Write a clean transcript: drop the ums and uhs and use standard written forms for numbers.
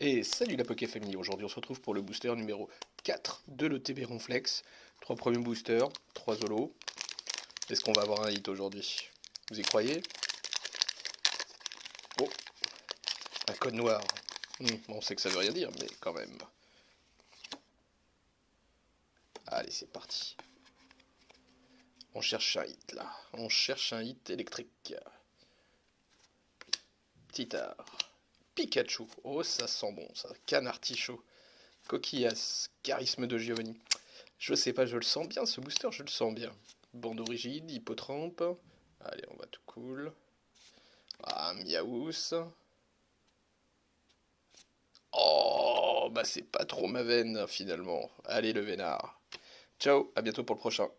Et salut la Poké Family, aujourd'hui on se retrouve pour le booster numéro 4 de l'ETB Ronflex. 3 premiers boosters, 3 holos. Est-ce qu'on va avoir un hit aujourd'hui? Vous y croyez? Oh, un code noir. On sait que ça veut rien dire, mais quand même. Allez, c'est parti. On cherche un hit là. On cherche un hit électrique. Petit art. Pikachu. Oh, ça sent bon ça. Canartichaud. Coquillas. Charisme de Giovanni. Je sais pas, je le sens bien ce booster, je le sens bien. Bandeau rigide, hippotrampe. Allez, on va tout cool. Ah, Miaous. Oh, bah c'est pas trop ma veine finalement. Allez le vénard. Ciao, à bientôt pour le prochain.